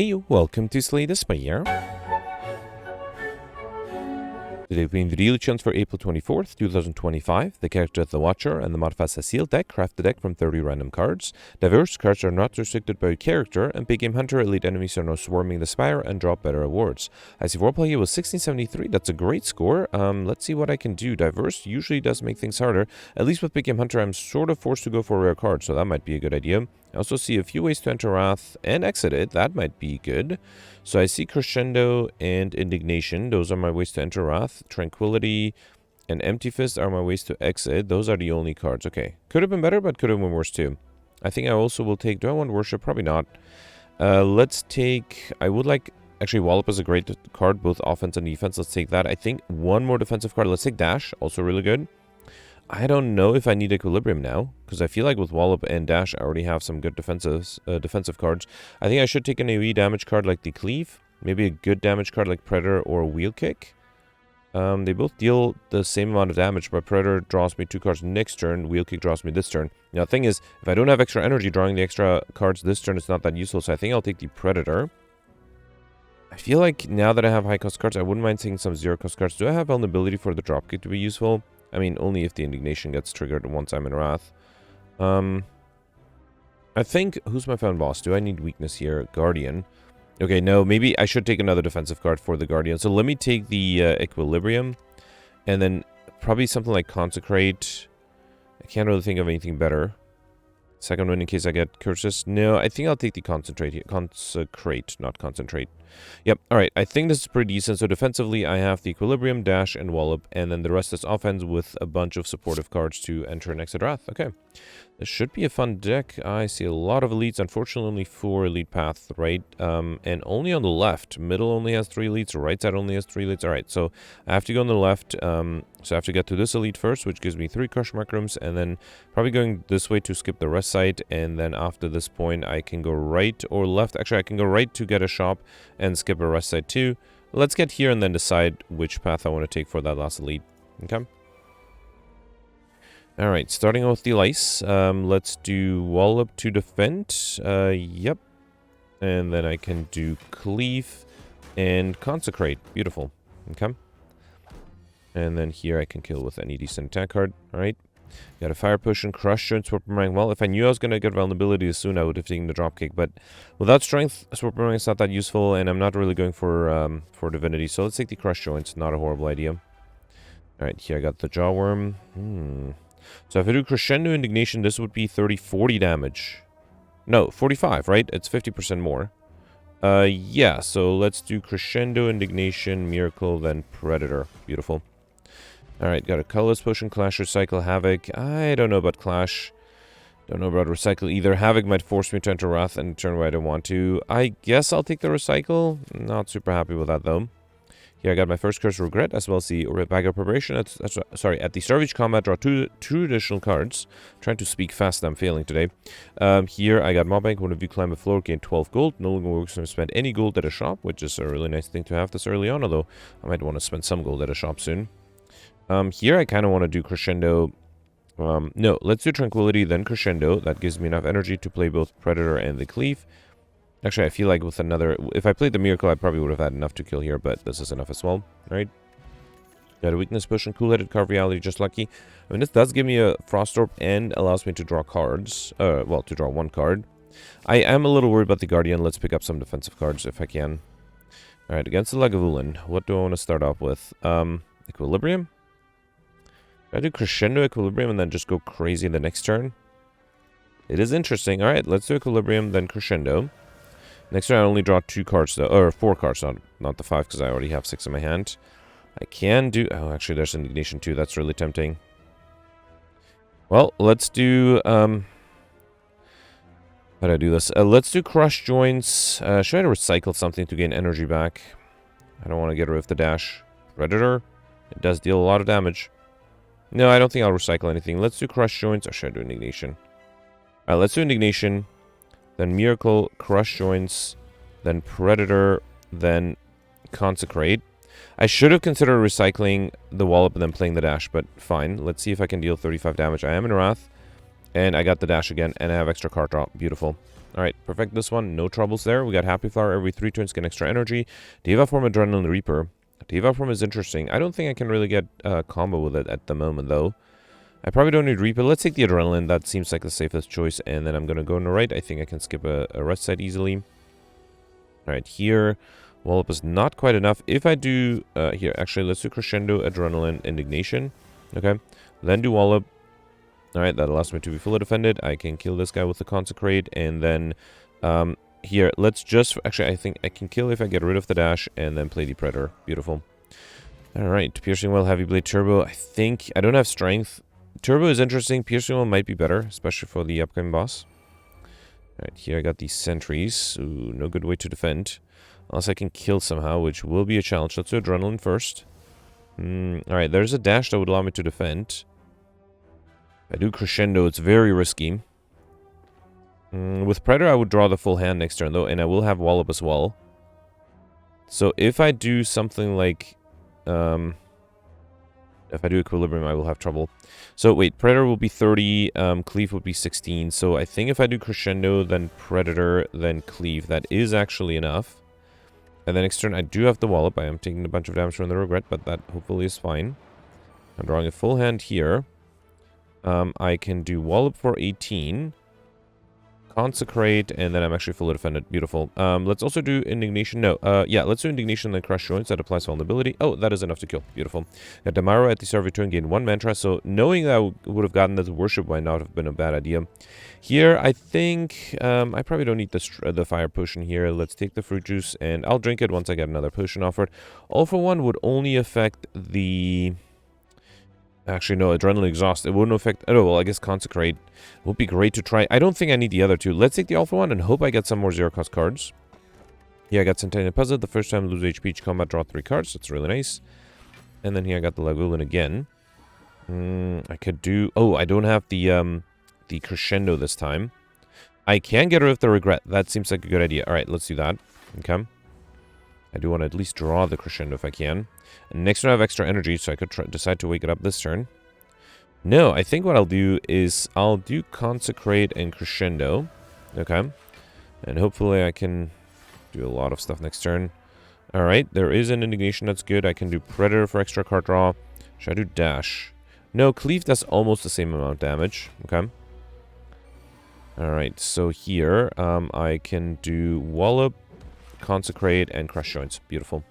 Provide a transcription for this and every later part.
Hey, welcome to Slay the Spire. Today we're playing the daily chance for April 24th, 2025. The character The Watcher and the modifiers a sealed deck. Craft the deck from 30 random cards. Diverse cards are not restricted by character, and Big Game Hunter elite enemies are now swarming the Spire and drop better rewards. I see roleplay here was 1673. That's a great score. Let's see what I can do. Diverse usually does make things harder. At least with Big Game Hunter, I'm sort of forced to go for a rare card, so that might be a good idea. I also see a few ways to enter Wrath and exit it. That might be good. So I see Crescendo and Indignation. Those are my ways to enter Wrath. Tranquility and Empty Fist are my ways to exit. Those are the only cards. Okay. Could have been better, but could have been worse too. I think I also will take... Do I want Worship? Probably not. Let's take... I would like... Actually, Wallop is a great card, both offense and defense. Let's take that. I think one more defensive card. Let's take Dash. Also really good. I don't know if I need Equilibrium now, because I feel like with Wallop and Dash, I already have some good defensive cards. I think I should take an AoE damage card like the Cleave, maybe a good damage card like Predator or Wheel Kick. They both deal the same amount of damage, but Predator draws me 2 cards next turn, Wheel Kick draws me this turn. Now, the thing is, if I don't have extra energy, drawing the extra cards this turn is not that useful, so I think I'll take the Predator. I feel like now that I have high-cost cards, I wouldn't mind taking some zero-cost cards. Do I have vulnerability for the Dropkick to be useful? I mean, only if the Indignation gets triggered once I'm in Wrath. I think... Who's my found boss? Do I need weakness here? Guardian. Okay, no, maybe I should take another defensive card for the Guardian. So let me take the Equilibrium. And then probably something like Consecrate. I can't really think of anything better. Second one in case I get curses. No, I think I'll take the Concentrate here. Consecrate, not Concentrate. Yep, alright. I think this is pretty decent. So defensively, I have the Equilibrium, Dash, and Wallop. And then the rest is offense with a bunch of supportive cards to enter and exit Wrath. Okay. This should be a fun deck. I see a lot of elites. Unfortunately, only 4 elite paths, right? And only on the left. Middle only has 3 elites. Right side only has 3 elites. Alright, so I have to go on the left. So I have to get to this elite first, which gives me 3 crush mark rooms. And then probably going this way to skip the rest side. And then after this point, I can go right or left. Actually, I can go right to get a shop and skip a rest side too. Let's get here and then decide which path I want to take for that last elite. Okay. Alright, starting with the Lice. Let's do Wallop to defend. Yep. And then I can do Cleave and Consecrate. Beautiful. Okay. And then here I can kill with any decent attack card. Alright. Got a Fire Potion, Crush, Joint, Sword Boomerang. Well, if I knew I was going to get vulnerability soon, I would have taken the Dropkick. But without Strength, Sword Boomerang is not that useful, and I'm not really going for Divinity. So let's take the Crush Joints. Not a horrible idea. Alright, here I got the Jawworm. So if I do Crescendo Indignation, this would be 30-40 damage. No, 45, right? It's 50% more. Yeah, so let's do Crescendo Indignation, Miracle, then Predator. Beautiful. Alright, got a Colorless Potion, Clash, Recycle, Havoc. I don't know about Clash. Don't know about Recycle either. Havoc might force me to enter Wrath and turn where I don't want to. I guess I'll take the Recycle. Not super happy with that, though. Here I got my first Curse of Regret, as well as the Bag of Preparation. At the start of each combat, draw two additional cards. Trying to speak fast, I'm failing today. Here I got Mob Bank. Whenever you climb a floor, gain 12 gold. No longer works to spend any gold at a shop, which is a really nice thing to have this early on, although I might want to spend some gold at a shop soon. Here I kind of want to do Crescendo. No, let's do Tranquility, then Crescendo. That gives me enough energy to play both Predator and the Cleave. Actually, I feel like with another... If I played the Miracle, I probably would have had enough to kill here, but this is enough as well. Alright. Got a Weakness Potion, Cool-Headed, Carve Reality, just lucky. I mean, this does give me a Frost Orb and allows me to draw cards. Well, to draw 1 card. I am a little worried about the Guardian. Let's pick up some defensive cards if I can. Alright, against the Lagavulin, what do I want to start off with? Equilibrium? I do Crescendo Equilibrium and then just go crazy the next turn? It is interesting. Alright, let's do Equilibrium, then Crescendo. Next turn I only draw 2 cards though, or 4 cards, not the 5 because I already have 6 in my hand. I can do... Oh, actually there's Indignation too, that's really tempting. Well, let's do... How do I do this? Let's do Crush Joints. Should I recycle something to gain energy back? I don't want to get rid of the Dash. Predator? It does deal a lot of damage. No, I don't think I'll recycle anything. Let's do Crush Joints, or should I do Indignation? Alright, let's do Indignation. Then Miracle, Crush Joints, then Predator, then Consecrate. I should have considered recycling the Wallop and then playing the Dash, but fine. Let's see if I can deal 35 damage. I am in Wrath. And I got the dash again, and I have extra card draw. Beautiful. Alright, perfect this one. No troubles there. We got Happy Flower every 3 turns, get extra energy. Diva Form, Adrenaline Reaper. Diva Form is interesting. I don't think I can really get a combo with it at the moment, though. I probably don't need Reaper. Let's take the Adrenaline. That seems like the safest choice. And then I'm going to go on the right. I think I can skip a rest side easily. Alright, here. Wallop is not quite enough. If I do... here, actually, let's do Crescendo, Adrenaline, Indignation. Okay. Then do Wallop. Alright, that allows me to be fully defended. I can kill this guy with the Consecrate. And then... here, let's just... Actually, I think I can kill if I get rid of the dash. And then play the Predator. Beautiful. Alright, Piercing Well, Heavy Blade, Turbo. I think... I don't have Strength. Turbo is interesting. Piercing Well might be better, especially for the upcoming boss. Alright, here I got these sentries. Ooh, no good way to defend. Unless I can kill somehow, which will be a challenge. Let's do Adrenaline first. Alright, there's a dash that would allow me to defend. If I do Crescendo, it's very risky. With Predator, I would draw the full hand next turn, though, and I will have Wallop as well. So if I do something like... if I do Equilibrium, I will have trouble. So, wait, Predator will be 30, Cleave would be 16. So, I think if I do Crescendo, then Predator, then Cleave, that is actually enough. And then next turn, I do have the Wallop. I am taking a bunch of damage from the Regret, but that hopefully is fine. I'm drawing a full hand here. I can do Wallop for 18. Consecrate, and then I'm actually fully defended. Beautiful. Let's also do Indignation. No, yeah, let's do Indignation, then Crush Joints. That applies vulnerability. Oh, that is enough to kill. Beautiful. Got Damaro at the start of your turn, gain 1 mantra. So knowing that I would have gotten this Worship might not have been a bad idea. Here, I think I probably don't need the Fire Potion here. Let's take the Fruit Juice, and I'll drink it once I get another potion offered. All for One would only affect the... Actually, no, Adrenaline Exhaust. It wouldn't affect... Oh, well, I guess Consecrate would be great to try. I don't think I need the other two. Let's take the All for One and hope I get some more zero-cost cards. Yeah, I got Centennial Puzzle. The first time lose HP each combat, draw 3 cards. That's really nice. And then here I got the Lagulin again. I could do... Oh, I don't have the Crescendo this time. I can get rid of the Regret. That seems like a good idea. All right, let's do that. Okay. I do want to at least draw the Crescendo if I can. And next turn I have extra energy, so I could decide to wake it up this turn. No, I think what I'll do is I'll do Consecrate and Crescendo. Okay. And hopefully I can do a lot of stuff next turn. Alright, there is an Indignation that's good. I can do Predator for extra card draw. Should I do Dash? No, Cleave does almost the same amount of damage. Okay. Alright, so here I can do Wallop, Consecrate, and Crush Joints. Beautiful.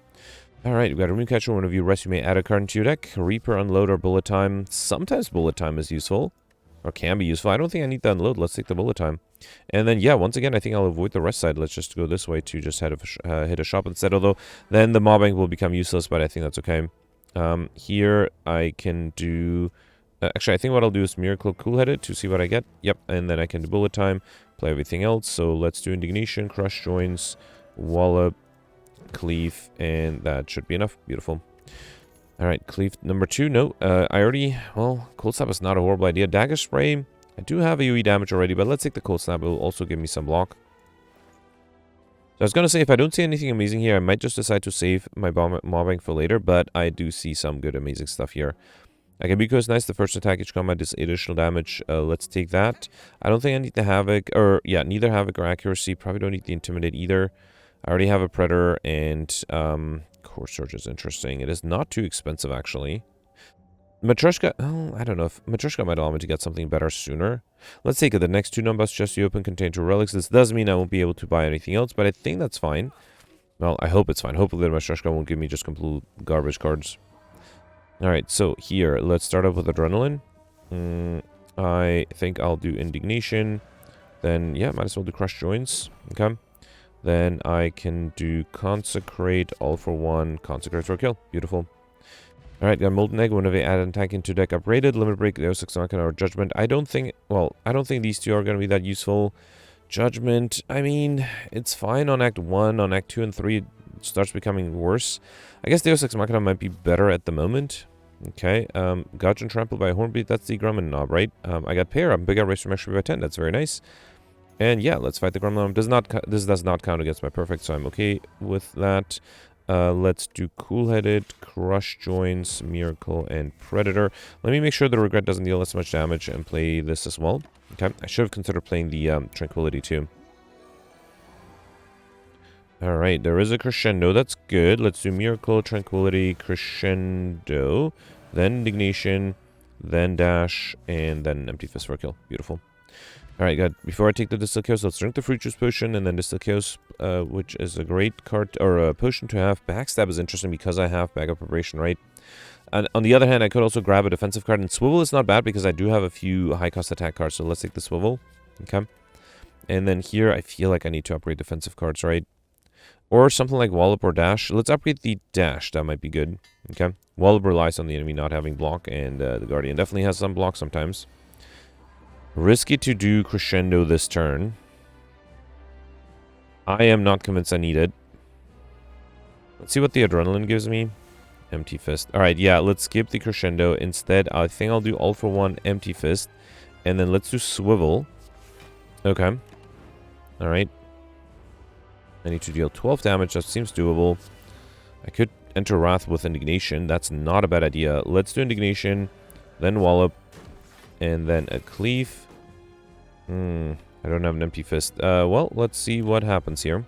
Alright, we've got a Rune Catcher. One of you rest, you may add a card into your deck. Reaper, Unload, or Bullet Time. Sometimes Bullet Time is useful. Or can be useful. I don't think I need the Unload. Let's take the Bullet Time. And then, yeah, once again, I think I'll avoid the rest side. Let's just go this way to just hit a shop instead. Although, then the Mob Bank will become useless, but I think that's okay. Here, I can do... actually, I think what I'll do is Miracle Cool-Headed to see what I get. Yep, and then I can do Bullet Time, play everything else. So let's do Indignation, Crush Joints, Wallop, Cleave, and that should be enough. Beautiful. Alright, Cleave number 2. No, I already... Well, Cold Snap is not a horrible idea. Dagger Spray, I do have a UE damage already, but let's take the Cold Snap. It will also give me some block. So I was going to say, if I don't see anything amazing here, I might just decide to save my Mob Bank for later, but I do see some good amazing stuff here. Akabiko is nice. The first attack each combat is 8 additional damage. Let's take that. I don't think I need the Havoc, or yeah, neither Havoc or Accuracy. Probably don't need the Intimidate either. I already have a Predator, and Core Surge is interesting. It is not too expensive, actually. Matryoshka, oh, I don't know if Matryoshka might allow me to get something better sooner. Let's take it. The next 2 numbers just you open contain 2 relics. This does mean I won't be able to buy anything else, but I think that's fine. Well, I hope it's fine. Hopefully the Matryoshka won't give me just complete garbage cards. Alright, so here, let's start off with Adrenaline. I think I'll do Indignation. Then, yeah, might as well do Crush Joints. Okay. Then I can do Consecrate, All for One, Consecrate for a kill. Beautiful. Alright, got Molten Egg. Whenever you add an attack into deck upgraded, Limit Break, Deus Ex Machina, or Judgment. I don't think, well, I don't think these two are going to be that useful. Judgment, I mean, it's fine on Act 1. On Act 2 and 3, it starts becoming worse. I guess Deus Ex Machina might be better at the moment. Okay, Gouge and Trample by Hornbeat, that's the Grumman Knob, right? I got Pair, I'm bigger, race from extra by 10, that's very nice. And yeah, let's fight the Grumman Knob. This does not count against my Perfect, so I'm okay with that. Let's do Cool-Headed, Crush Joints, Miracle, and Predator. Let me make sure the Regret doesn't deal as much damage and play this as well. Okay, I should have considered playing the Tranquility too. Alright, there is a Crescendo. That's good. Let's do Miracle, Tranquility, Crescendo, then Indignation, then Dash, and then Empty Fist for a kill. Beautiful. Alright, good. Before I take the Distill Chaos, let's drink the Fruit Juice Potion, and then Distill Chaos, which is a great card, or a potion to have. Backstab is interesting because I have Bag of Preparation, right? And on the other hand, I could also grab a defensive card, and Swivel is not bad because I do have a few high-cost attack cards, so let's take the Swivel. Okay. And then here, I feel like I need to upgrade defensive cards, right? Or something like Wallop or Dash. Let's upgrade the Dash. That might be good. Okay. Wallop relies on the enemy not having block, and the Guardian definitely has some block sometimes. Risky to do Crescendo this turn. I am not convinced I need it. Let's see what the Adrenaline gives me. Empty Fist. Alright, yeah, let's skip the Crescendo. Instead, I think I'll do All for One, Empty Fist. And then let's do Swivel. Okay. Alright. I need to deal 12 damage. That seems doable. I could enter Wrath with Indignation. That's not a bad idea. Let's do Indignation, then Wallop, and then a Cleave. I don't have an Empty Fist. Well, let's see what happens here.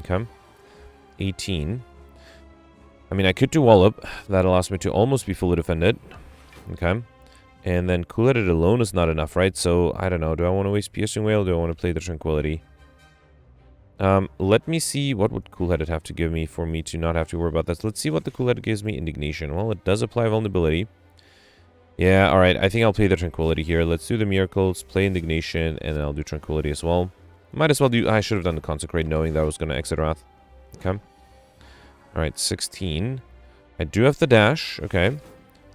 Okay. 18. I mean, I could do Wallop. That allows me to almost be fully defended. Okay. And then Cool-Headed alone is not enough, right? So, I don't know. Do I want to waste Piercing Wail or do I want to play the Tranquility? Let me see what would Cool-Headed have to give me for me to not have to worry about this. Let's see what the Cool-Headed gives me. Indignation. Well, it does apply Vulnerability. Yeah, alright. I think I'll play the Tranquility here. Let's do the Miracles, play Indignation, and then I'll do Tranquility as well. Might as well do... I should have done the Consecrate knowing that I was going to exit Wrath. Okay. Alright, 16. I do have the Dash. Okay.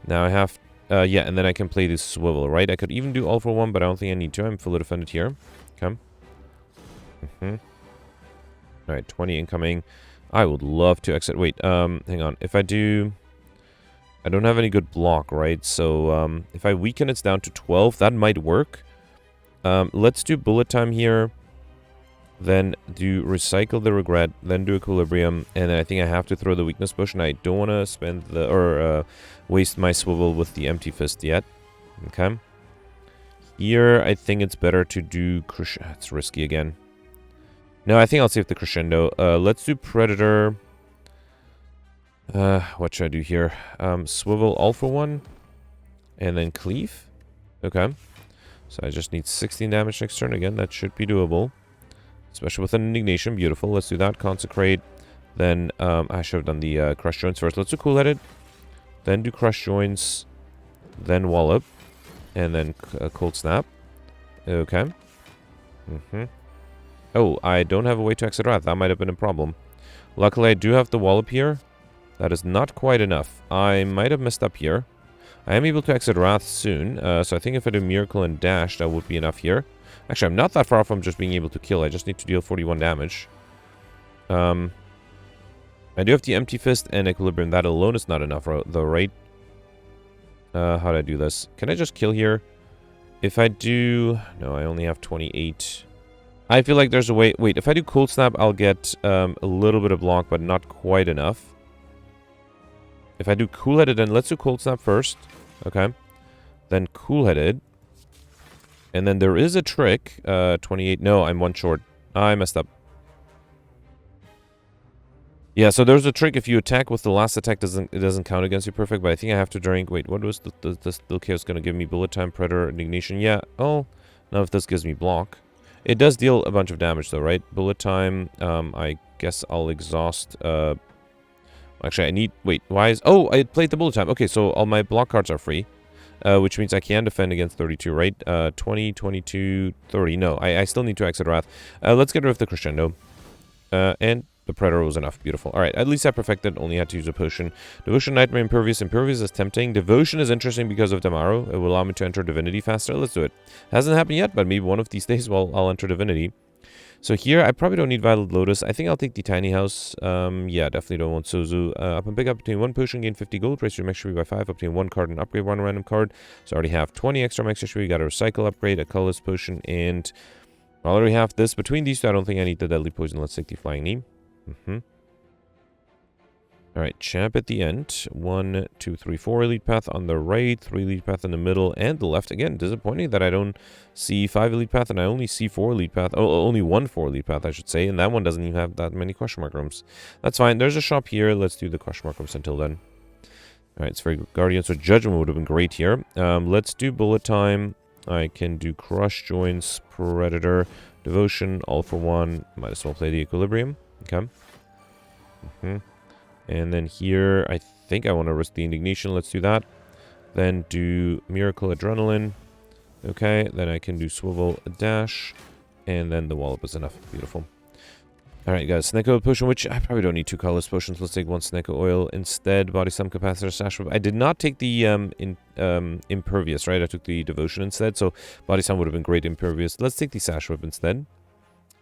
Now I have... yeah, and then I can play this Swivel, right? I could even do All for One, but I don't think I need to. I'm fully defended here. Okay. Alright, 20 incoming. I would love to exit. Wait, hang on. If I do... I don't have any good block, right? So, if I weaken it's down to 12, that might work. Let's do Bullet Time here. Then do Recycle the Regret. Then do Equilibrium. And then I think I have to throw the Weakness Potion. I don't want to spend the... or, waste my Swivel with the Empty Fist yet. Okay. Here, I think it's better to do... It's risky again. No, I think I'll save the Crescendo. Let's do Predator. What should I do here? Swivel All for One. And then Cleave. Okay. So I just need 16 damage next turn. Again, that should be doable. Especially with an Indignation. Beautiful. Let's do that. Consecrate. Then, I should have done the Crush Joints first. Let's do Cool-Headed. Then do Crush Joints. Then Wallop. And then Cold Snap. Okay. Oh, I don't have a way to exit Wrath. That might have been a problem. Luckily, I do have the Wallop here. That is not quite enough. I might have messed up here. I am able to exit Wrath soon. So I think if I do Miracle and Dash, that would be enough here. Actually, I'm not that far from just being able to kill. I just need to deal 41 damage. I do have the Empty Fist and Equilibrium. That alone is not enough, though, right? How do I do this? Can I just kill here? If I do... No, I only have 28... I feel like there's a way... Wait, if I do Cold Snap, I'll get a little bit of block, but not quite enough. If I do Cool-Headed, then let's do Cold Snap first. Okay. Then Cool-Headed. And then there is a trick. 28. No, I'm one short. I messed up. Yeah, so there's a trick. If you attack with the last attack, it doesn't count against you perfect, but I think I have to drink... Wait, what was the Still Chaos going to give me? Bullet Time, Predator, Indignation. Yeah. Oh, now if this gives me block... It does deal a bunch of damage, though, right? Bullet Time, I guess I'll exhaust... Actually, I need... Wait, why is... Oh, I played the Bullet Time. Okay, so all my block cards are free. Which means I can defend against 32, right? 20, 22, 30. No, I still need to exit Wrath. Let's get rid of the Crescendo. And the Predator was enough. Beautiful. Alright, at least I perfected. Only had to use a potion. Devotion, Nightmare, Impervious. Impervious is tempting. Devotion is interesting because of Damaro. It will allow me to enter Divinity faster. Let's do it. Hasn't happened yet, but maybe one of these days I'll enter Divinity. So here, I probably don't need Violet Lotus. I think I'll take the Tiny House. Yeah, definitely don't want Sozu. Up and pick up between 1 potion, gain 50 gold, raise your max HP by 5, obtain 1 card and upgrade 1 random card. So I already have 20 extra max HP. Got a Recycle upgrade, a Colorless Potion, and I already have this. Between these two, I don't think I need the Deadly Poison. Let's take the Flying Knee. Alright, champ at the end. 1, 2, 3, 4 elite path on the right, 3 elite path in the middle, and the left. Again, disappointing that I don't see 5 elite path and I only see 4 elite path. Oh, only 1 4 elite path, I should say. And that one doesn't even have that many question mark rooms. That's fine. There's a shop here. Let's do the question mark rooms until then. Alright, it's very Guardian. So Judgment would have been great here. Let's do Bullet Time. I can do Crush Joints, Predator, Devotion, all for one. Might as well play the Equilibrium. Okay. And then here, I think I want to risk the Indignation. Let's do that. Then do Miracle Adrenaline. Okay, then I can do Swivel Dash. And then the Wallop is enough. Beautiful. Alright, guys. Snecko Oil Potion, which I probably don't need 2 colorless potions. Let's take 1 Snecko Oil instead. Body Sum Capacitor, Sash Whip. I did not take the Impervious, right? I took the Devotion instead. So Body Sum would have been great Impervious. Let's take the Sash Whip instead.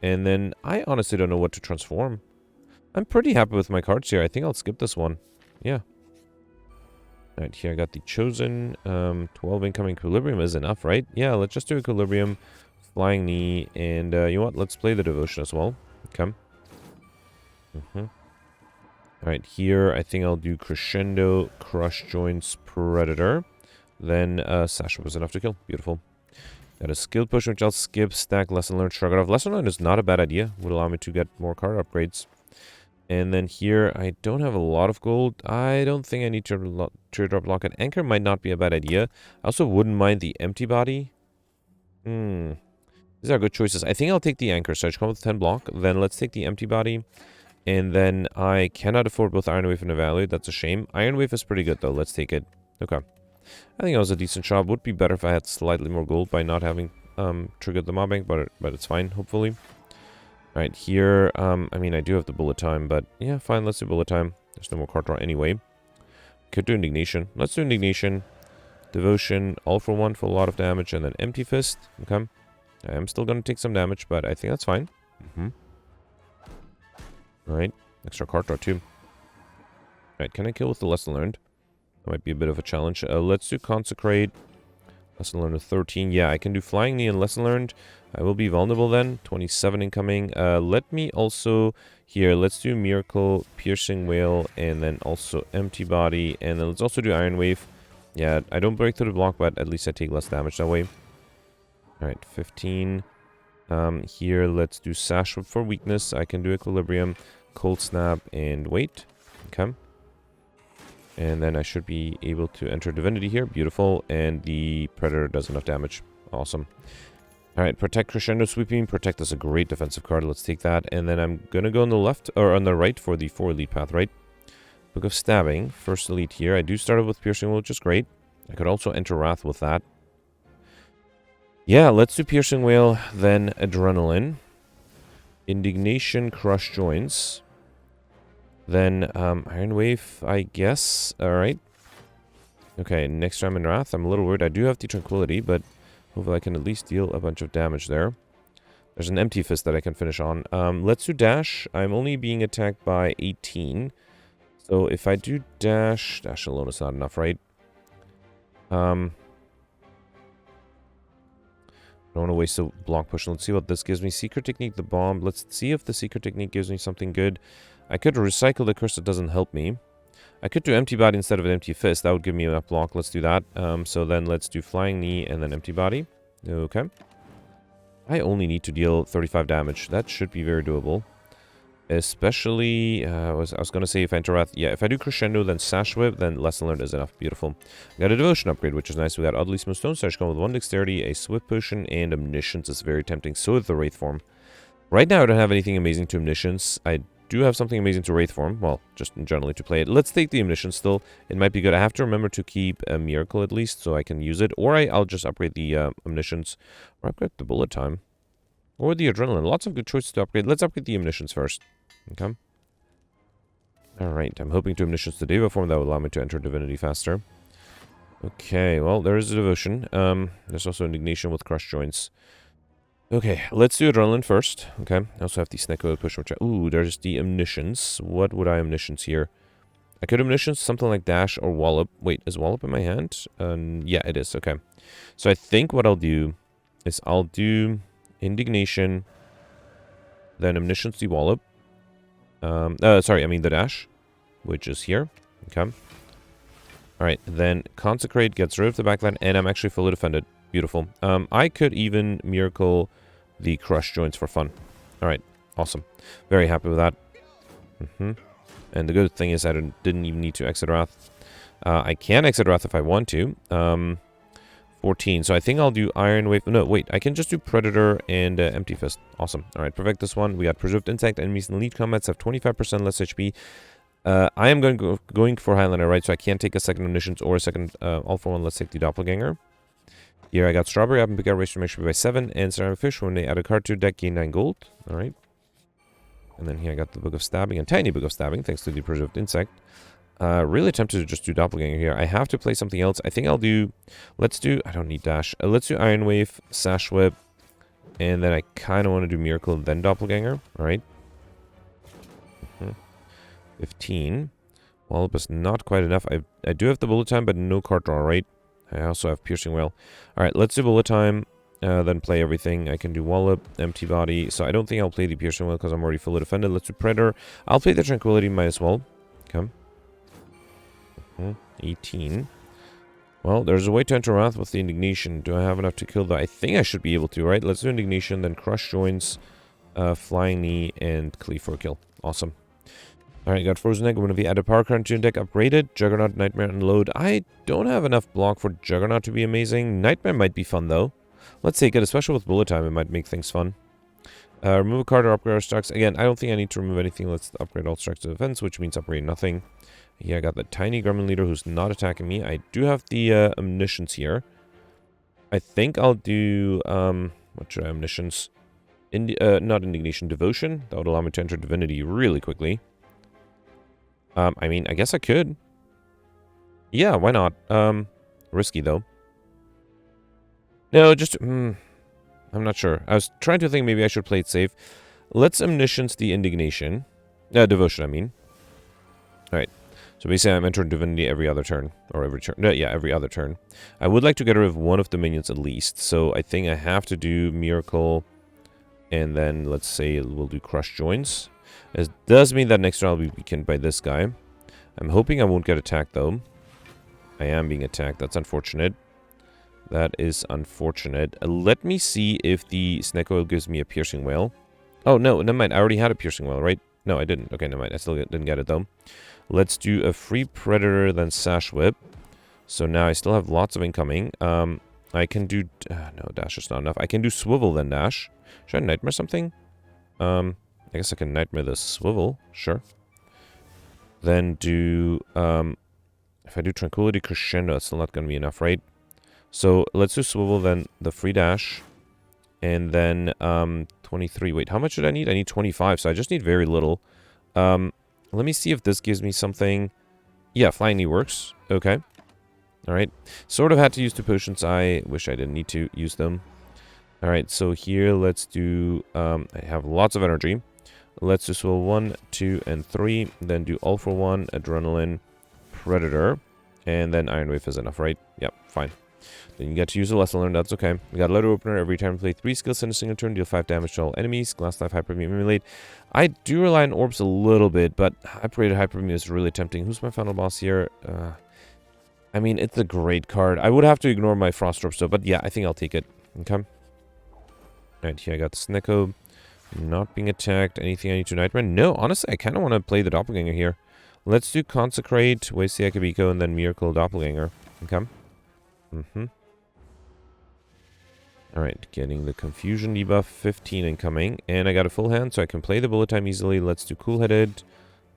And then I honestly don't know what to transform. I'm pretty happy with my cards here. I think I'll skip this one. Yeah. Alright, here I got the Chosen. 12 incoming Equilibrium is enough, right? Yeah, let's just do Equilibrium, Flying Knee, and you know what? Let's play the Devotion as well. Okay. Alright, here I think I'll do Crescendo, Crush Joints, Predator. Then Sasha was enough to kill. Beautiful. Got a Skill Push, which I'll skip. Stack Lesson Learned, Shrug It Off. Lesson Learned is not a bad idea. Would allow me to get more card upgrades. And then here, I don't have a lot of gold. I don't think I need to Teardrop Locket. Anchor might not be a bad idea. I also wouldn't mind the Empty Body. These are good choices. I think I'll take the Anchor. So I should come with 10 block. Then let's take the Empty Body. And then I cannot afford both Iron Wave and Evaluate. That's a shame. Iron Wave is pretty good, though. Let's take it. Okay. I think that was a decent shot. Would be better if I had slightly more gold by not having triggered the Mob Bank, but it's fine, hopefully. Alright, here, I mean, I do have the Bullet Time, but yeah, fine, let's do Bullet Time. There's no more card draw anyway. Could do Indignation. Let's do Indignation. Devotion, all for one for a lot of damage, and then Empty Fist. Okay. I am still going to take some damage, but I think that's fine. Alright, extra card draw too. Alright, can I kill with the Lesson Learned? That might be a bit of a challenge. Let's do Consecrate. Lesson Learned of 13. Yeah, I can do Flying Knee and Lesson Learned. I will be vulnerable then. 27 incoming. Let me also... Here, let's do Miracle, Piercing Wail, and then also Empty Body. And then let's also do Iron Wave. Yeah, I don't break through the block, but at least I take less damage that way. Alright, 15. Here, let's do Sash Whip for weakness. I can do Equilibrium, Cold Snap, and wait. Okay. And then I should be able to enter Divinity here. Beautiful. And the Predator does enough damage. Awesome. Alright, Protect, Crescendo, Sweeping. Protect is a great defensive card. Let's take that. And then I'm going to go on the left, or on the right for the 4 elite path, right? Book of Stabbing. First elite here. I do start it with Piercing, which is great. I could also enter Wrath with that. Yeah, let's do Piercing Wail, then Adrenaline. Indignation, Crush Joints. Then Iron Wave, I guess. Alright. Okay, next time in Wrath. I'm a little worried. I do have the Tranquility, but hopefully I can at least deal a bunch of damage there. There's an Empty Fist that I can finish on. Let's do Dash. I'm only being attacked by 18. So if I do Dash... Dash alone is not enough, right? I don't want to waste a block push. Let's see what this gives me. Secret Technique, the Bomb. Let's see if the Secret Technique gives me something good. I could recycle the Curse. That doesn't help me. I could do Empty Body instead of an Empty Fist. That would give me enough block. Let's do that. So then let's do Flying Knee and then Empty Body. Okay. I only need to deal 35 damage. That should be very doable. Especially, I was going to say if I enter Wrath. Yeah, if I do Crescendo, then Sash Whip, then Lesson Learned is enough. Beautiful. Got a Devotion upgrade, which is nice. We got Oddly Smooth Stone. So I should come with 1 Dexterity, a Swift Potion, and Omniscience is very tempting. So is the Wraith Form. Right now, I don't have anything amazing to Omniscience. I do have something amazing to Wraith Form. Well, just generally to play it. Let's take the Omniscience still. It might be good. I have to remember to keep a Miracle at least so I can use it. Or I'll just upgrade the Omniscience. Or upgrade the Bullet Time. Or the Adrenaline. Lots of good choices to upgrade. Let's upgrade the Omniscience first. Okay. Alright, I'm hoping to Omniscience the Deva form that will allow me to enter Divinity faster. Okay, well, there is a Devotion. There's also Indignation with Crush Joints. Okay, let's do Adrenaline first. Okay, I also have the Snecko push. Which ooh, there's the Omniscience. What would I Omniscience here? I could Omniscience something like Dash or Wallop. Wait, is Wallop in my hand? Yeah, it is. Okay. So I think what I'll do is I'll do Indignation, then Omniscience the Wallop. Sorry, I mean the Dash. which is here. Okay. Alright, then Consecrate gets rid of the backline, and I'm actually fully defended. Beautiful. I could even Miracle the Crush Joints for fun. Alright, awesome. Very happy with that. And the good thing is I didn't even need to Exit Wrath. I can Exit Wrath if I want to. 14, so I think I'll do Iron Wave. No, wait, I can just do Predator and Empty Fist. Awesome. Alright, perfect this one. We got Preserved Insect. Enemies in lead combats have 25% less HP. I am going for Highlander, right? So I can't take a second Omniscience or a second All for One. Let's take the Doppelganger. Here I got Strawberry Apple, pick out ratio make sure by 7, and Ceramic Fish. When they add a card to deck, gain 9 gold. Alright. And then here I got the Book of Stabbing, and Tiny Book of Stabbing, thanks to the Preserved Insect. Really tempted to just do Doppelganger here. I have to play something else. I think I'll do... I don't need Dash. Let's do Iron Wave, Sash Whip, and then I kind of want to do Miracle, then Doppelganger. Alright. 15. Wallop is not quite enough. I do have the Bullet Time, but no card draw, right? I also have Piercing Wail. Alright, let's do Bullet Time, then play everything. I can do Wallop, Empty Body. So I don't think I'll play the Piercing Wail because I'm already fully defended. Let's do Predator. I'll play the Tranquility, might as well. Okay. 18. Well, there's a way to enter Wrath with the Indignation. Do I have enough to kill that? I think I should be able to, right? Let's do Indignation, then Crush Joints, Flying Knee, and Cleave for a kill. Awesome. Alright, got Frozen Egg. One of the added power current to your deck upgraded. Juggernaut, Nightmare, and Load. I don't have enough block for Juggernaut to be amazing. Nightmare might be fun, though. Let's take it, especially with Bullet Time. It might make things fun. Remove a card or upgrade our stocks. Again, I don't think I need to remove anything. Let's upgrade all stocks to defense, which means upgrade nothing. Yeah, I got the Tiny Gremlin Leader who's not attacking me. I do have the Omniscience here. I think I'll do... what should I Omniscience? Not Indignation, Devotion. That would allow me to enter Divinity really quickly. I mean, I guess I could. Yeah, why not? Risky, though. No, just... I'm not sure. I was trying to think maybe I should play it safe. Let's Omniscience the Indignation. Devotion, I mean. Alright. So basically, I'm entering Divinity every other turn. Or every turn. Yeah, every other turn. I would like to get rid of one of the minions at least. So I think I have to do Miracle. And then, let's say, we'll do Crush Joints. It does mean that next turn I'll be weakened by this guy. I'm hoping I won't get attacked, though. I am being attacked. That's unfortunate. That is unfortunate. Let me see if the Snake Oil gives me a Piercing Wail. Oh, no, never mind. I already had a Piercing Wail, right? No, I didn't. Okay, never mind. I still didn't get it, though. Let's do a free Predator, then Sash Whip. So now I still have lots of incoming. I can do... no, Dash is not enough. I can do Swivel, then Dash. Should I Nightmare something? I guess I can Nightmare the Swivel. Sure. Then do... if I do Tranquility Crescendo, that's still not going to be enough, right? So let's do Swivel, then the free Dash. And then 23. Wait, how much did I need? I need 25, so I just need very little. Let me see if this gives me something. Yeah, Flying Knee works. Okay. Alright. Sort of had to use 2 potions. I wish I didn't need to use them. Alright, so here let's do... I have lots of energy. Let's do Swivel 1, 2, and 3. Then do All for 1, Adrenaline, Predator. And then Iron Wave is enough, right? Yep, fine. Then you get to use a lesson learned, that's okay. We got a Letter Opener. Every time you play 3 skills in a single turn, deal 5 damage to all enemies. Glass Life, Hyper Beam, Emulate. I do rely on Orbs a little bit, but Hyper Beam is really tempting. Who's my final boss here? I mean, it's a great card. I would have to ignore my Frost Orbs, though, but yeah, I think I'll take it. Okay. Alright, here I got the Snecko. Not being attacked. Anything I need to Nightmare? No, honestly, I kind of want to play the Doppelganger here. Let's do Consecrate, waste the Akabiko, and then Miracle Doppelganger. Okay. Alright, getting the Confusion debuff, 15 incoming. And I got a full hand, so I can play the Bullet Time easily. Let's do Cool-Headed.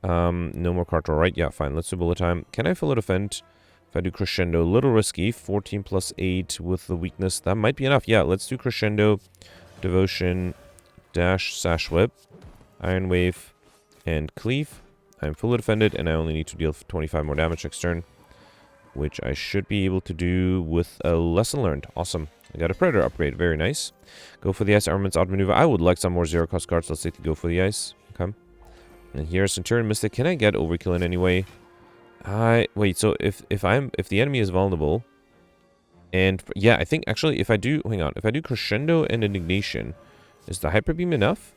No more card draw, right? Yeah, fine. Let's do Bullet Time. Can I fully defend? If I do Crescendo, a little risky. 14 plus 8 with the weakness. That might be enough. Yeah, let's do Crescendo, Devotion, Dash, Sash Whip, Iron Wave, and Cleave. I'm fully defended, and I only need to deal 25 more damage next turn, which I should be able to do with a Lesson Learned. Awesome. I got a Predator upgrade. Very nice. Go for the Ice Armaments Odd Maneuver. I would like some more zero-cost cards. Let's take the Go for the Ice. Okay. And here's Centurion Mystic. Can I get Overkill in any way? Wait, so if the enemy is vulnerable, and yeah, I think actually if I do Crescendo and Indignation, is the Hyper Beam enough?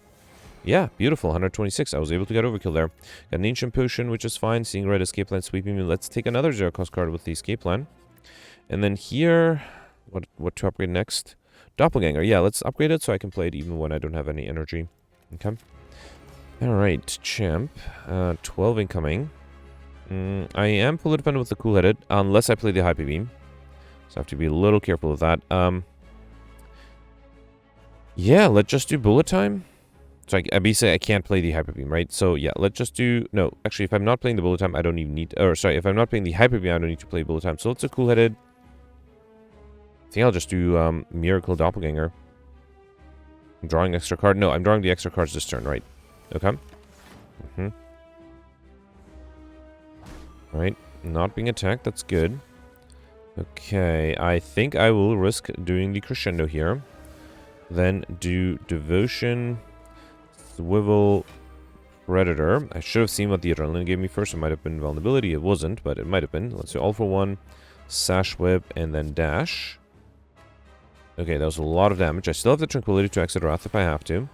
Yeah, beautiful. 126. I was able to get overkill there. Got an Ancient Potion, which is fine. Seeing Red Escape Plan sweeping me. Let's take another 0-cost card with the Escape Plan. And then here, what to upgrade next? Doppelganger. Yeah, let's upgrade it so I can play it even when I don't have any energy. Okay. Alright, Champ. 12 incoming. I am fully dependent with the Cool-Headed, unless I play the Hyper Beam. So I have to be a little careful with that. Yeah, let's just do Bullet Time. So I basically, I can't play the Hyper Beam, right? So yeah, let's just do... No, actually, if I'm not playing the Bullet Time, I don't even need... Or sorry, if I'm not playing the Hyper Beam, I don't need to play Bullet Time. So let's do Cool-Headed. I think I'll just do Miracle Doppelganger. I'm drawing extra card. No, I'm drawing the extra cards this turn, right? Okay. Alright, not being attacked, that's good. Okay, I think I will risk doing the Crescendo here. Then do Devotion, Swivel, Predator. I should have seen what the Adrenaline gave me first. It might have been Vulnerability. It wasn't, but it might have been. Let's do All for One, Sash Whip, and then Dash. Okay, that was a lot of damage. I still have the Tranquility to exit Wrath if I have to.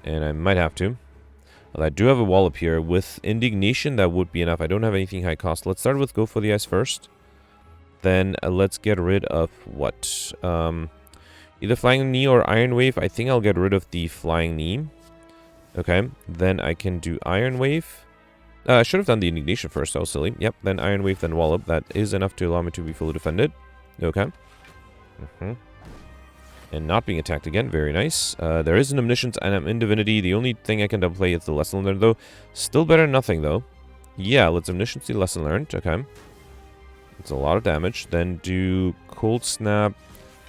And I might have to. Well, I do have a Wallop here. With Indignation, that would be enough. I don't have anything high cost. Let's start with Go for the Ice first. Then let's get rid of what? Either Flying Knee or Iron Wave. I think I'll get rid of the Flying Knee. Okay. Then I can do Iron Wave. I should have done the Indignation first. That was silly. Yep. Then Iron Wave, then Wallop. That is enough to allow me to be fully defended. Okay. And not being attacked again. Very nice. There is an Omniscience and I'm in Divinity. The only thing I can double play is the Lesson Learned, though. Still better than nothing, though. Yeah, let's Omniscience the Lesson Learned. Okay. It's a lot of damage. Then do Cold Snap,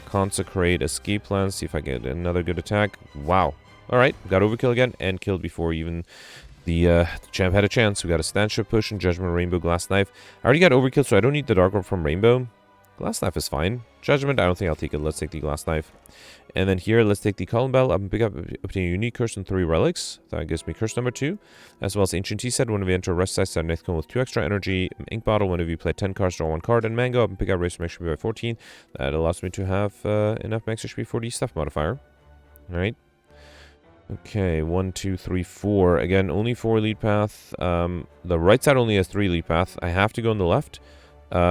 Consecrate, Escape Plan. See if I get another good attack. Wow. Alright. Got overkill again and killed before even the champ had a chance. We got a Stand Shift Push and Judgment Rainbow Glass Knife. I already got overkill, so I don't need the Dark Orb from Rainbow. Glass Knife is fine. Judgment, I don't think I'll take it. Let's take the Glass Knife. And then here, let's take the Column Bell. I'm pick up, obtain a unique curse and 3 relics. That gives me curse number 2. As well as Ancient Tea Set. Whenever you enter a rest size, set an icon with 2 extra energy. Ink Bottle. Whenever you play 10 cards, draw 1 card. And Mango. Up and pick up Race Max HP by 14. That allows me to have enough Max HP for the Stuff modifier. Alright. Okay, 1, 2, 3, 4. Again, only 4 lead path. The right side only has 3 lead path. I have to go on the left.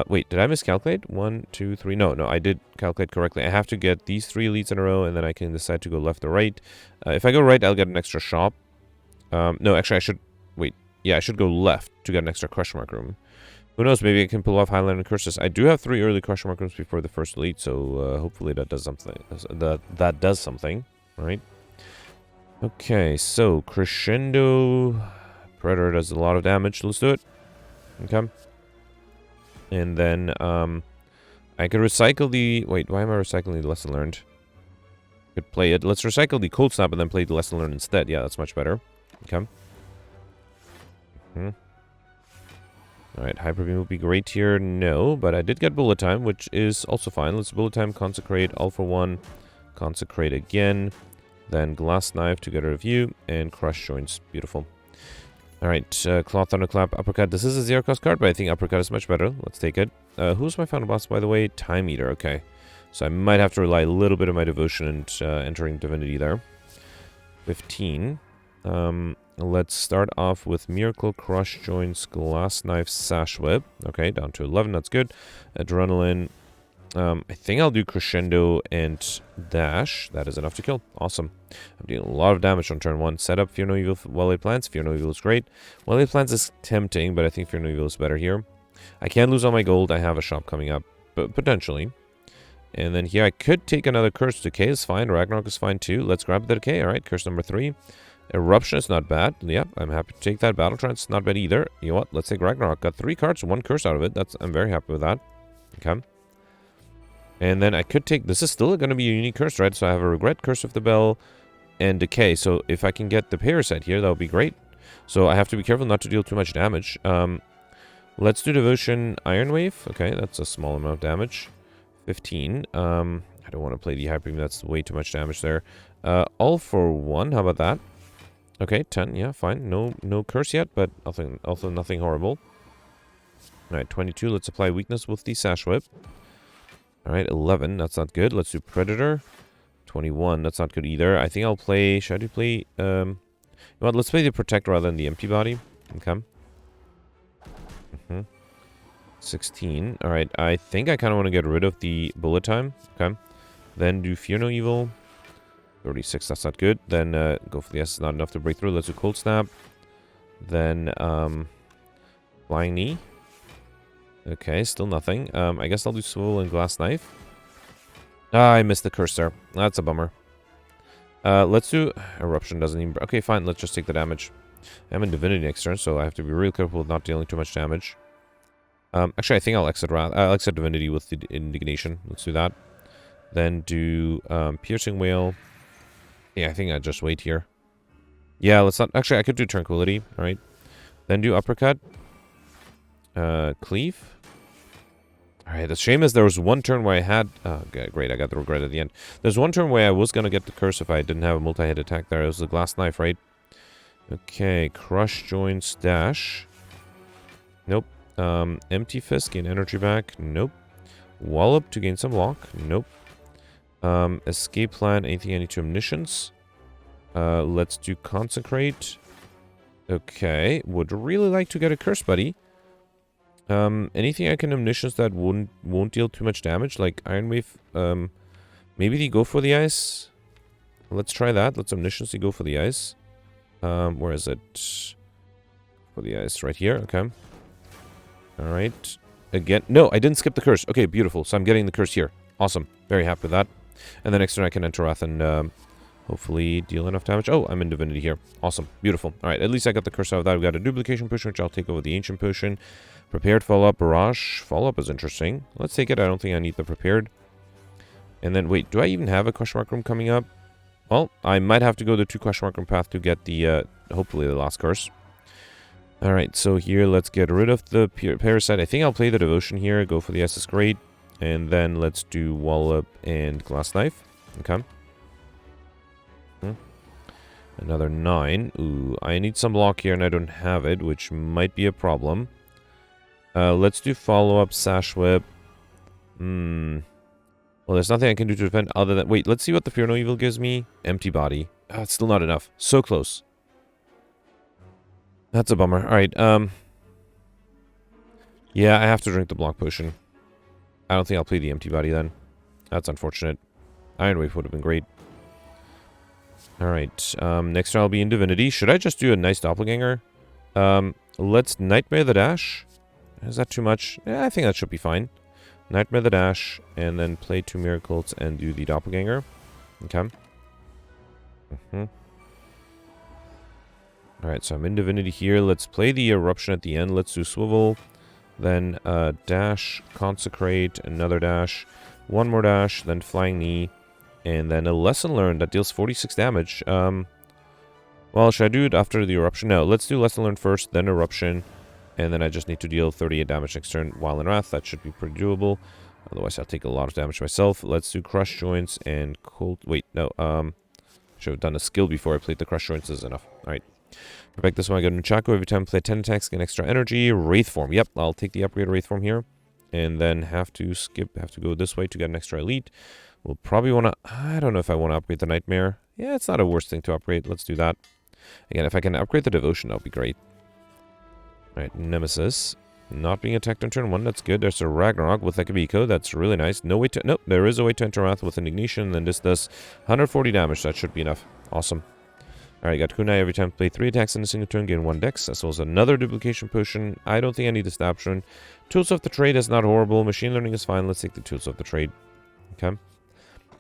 Wait, did I miscalculate? 1, 2, 3. No, I did calculate correctly. I have to get these 3 leads in a row, and then I can decide to go left or right. If I go right, I'll get an extra shop. No, actually, I should... Wait. Yeah, I should go left to get an extra question mark room. Who knows? Maybe I can pull off Highland and Curses. I do have 3 early question mark rooms before the first elite, so hopefully that does something. That does something, right? Okay, so Crescendo... Predator does a lot of damage. Let's do it. Okay. And then, I could recycle the... Wait, why am I recycling the Lesson Learned? Could play it. Let's recycle the Cold Snap and then play the Lesson Learned instead. Yeah, that's much better. Okay. Alright, Hyper Beam would be great here. No, but I did get Bullet Time, which is also fine. Let's Bullet Time, Consecrate, All for One, Consecrate again. Then Glass Knife to get rid of you, and Crush Joints. Beautiful. Alright, Claw, Thunderclap, Uppercut. This is a 0-cost card, but I think Uppercut is much better. Let's take it. Who's my final boss, by the way? Time Eater, okay. So I might have to rely a little bit on my Devotion and entering Divinity there. 15. Let's start off with Miracle, Crush Joints, Glass Knife, Sash Whip. Okay, down to 11, that's good. Adrenaline. I think I'll do Crescendo and Dash. That is enough to kill. Awesome. I'm doing a lot of damage on turn 1. Set up Fear No Evil, Well-Laid Plans. Fear No Evil is great. Well-Laid Plans is tempting, but I think Fear No Evil is better here. I can't lose all my gold. I have a shop coming up, but potentially. And then here I could take another Curse. Decay is fine. Ragnarok is fine too. Let's grab the Decay. Alright, Curse number 3. Eruption is not bad. Yep, I'm happy to take that. Battle Trance, not bad either. You know what? Let's take Ragnarok. Got 3 cards, 1 Curse out of it. I'm very happy with that. Okay. And then I could take... This is still going to be a unique curse, right? So I have a Regret, Curse of the Bell, and Decay. So if I can get the pair set here, that would be great. So I have to be careful not to deal too much damage. Let's do Devotion, Iron Wave. Okay, that's a small amount of damage. 15. I don't want to play the Hyper Beam. That's way too much damage there. All for One. How about that? Okay, 10. Yeah, fine. No curse yet, but also nothing horrible. Alright, 22. Let's apply Weakness with the Sash Whip. Alright, 11. That's not good. Let's do Predator. 21. That's not good either. I think I'll play... Should I play... know what, let's play the Protect rather than the Empty Body. Okay. 16. Alright, I think I kind of want to get rid of the Bullet Time. Okay. Then do Fear No Evil. 36, that's not good. Then go for the S, not enough to break through. Let's do Cold Snap. Then Flying Knee. Okay, still nothing. I guess I'll do Swivel and Glass Knife. Ah, I missed the curse there. That's a bummer. Let's do... Eruption doesn't even... Okay, fine. Let's just take the damage. I'm in Divinity next turn, so I have to be really careful with not dealing too much damage. Actually, I think I'll exit Divinity with the Indignation. Let's do that. Then do Piercing Whale. Yeah, I think I'll just wait here. Yeah, let's not... Actually, I could do Tranquility. Alright. Then do Uppercut. Cleave. Alright, the shame is there was one turn where I had... Oh, okay, great, I got the regret at the end. There's one turn where I was going to get the curse if I didn't have a multi-hit attack there. It was the Glass Knife, right? Okay, Crush Joints, Dash. Nope. Empty Fist, gain energy back. Nope. Wallop to gain some lock. Nope. Escape Plan, anything I need to Omniscience. Let's do Consecrate. Okay, would really like to get a curse, buddy. Anything I can Omniscience that won't deal too much damage, like Iron Wave. Maybe the Go for the Ice. Let's try that. Let's Omniscience the Go for the Ice. Where is it? For the Ice, right here. Okay. Alright. Again. No, I didn't skip the curse. Okay, beautiful. So I'm getting the curse here. Awesome. Very happy with that. And then next turn I can enter Wrath and hopefully deal enough damage. Oh, I'm in Divinity here. Awesome. Beautiful. Alright, at least I got the curse out of that. We've got a Duplication Potion, which I'll take over the Ancient Potion. Prepared Follow-Up. Barrage. Follow-Up is interesting. Let's take it. I don't think I need the Prepared. And then, wait, do I even have a Question Mark Room coming up? Well, I might have to go the 2 Question Mark Room path to get the, hopefully the last curse. Alright, so here, let's get rid of the Parasite. I think I'll play the Devotion here. Go for the SS Great. And then let's do Wallop and Glass Knife. Okay. Another 9. Ooh, I need some block here and I don't have it, which might be a problem. Let's do Follow-Up, Sash Whip. Well, there's nothing I can do to defend other than... Wait, let's see what the Fear No Evil gives me. Empty Body. Ah, it's still not enough. So close. That's a bummer. Alright, yeah, I have to drink the Block Potion. I don't think I'll play the Empty Body then. That's unfortunate. Iron Wave would have been great. Alright, next turn I'll be in Divinity. Should I just do a nice Doppelganger? Let's Nightmare the Dash. Is that too much? Yeah, I think that should be fine. Nightmare the Dash, and then play 2 Miracles and do the Doppelganger. Okay. Alright, so I'm in Divinity here. Let's play the Eruption at the end. Let's do Swivel. Then Dash, Consecrate, another Dash, 1 more Dash, then Flying Knee, and then a Lesson Learned that deals 46 damage. Well, should I do it after the Eruption? No, let's do Lesson Learned first, then Eruption. And then I just need to deal 38 damage next turn while in Wrath. That should be pretty doable. Otherwise, I'll take a lot of damage myself. Let's do Crush Joints and Cold... Wait, no. Should have done a skill before I played the Crush Joints. This is enough. Alright. Perfect. This one I go to Nunchaku. Every time I play 10 attacks, get extra energy. Wraith Form. Yep, I'll take the upgrade Wraith Form here. And then have to go this way to get an extra Elite. We'll probably want to... I don't know if I want to upgrade the Nightmare. Yeah, it's not a worst thing to upgrade. Let's do that. Again, if I can upgrade the Devotion, that'll be great. Alright, Nemesis. Not being attacked on turn 1, that's good. There's a Ragnarok with Ekabiko, that's really nice. No way to... Nope, there is a way to enter Wrath with Indignation, and this does 140 damage, that should be enough. Awesome. Alright, got Kunai every time play 3 attacks in a single turn, gain 1 dex, as well as another Duplication Potion. I don't think I need the Stab Stone. Tools of the Trade is not horrible. Machine Learning is fine. Let's take the Tools of the Trade. Okay.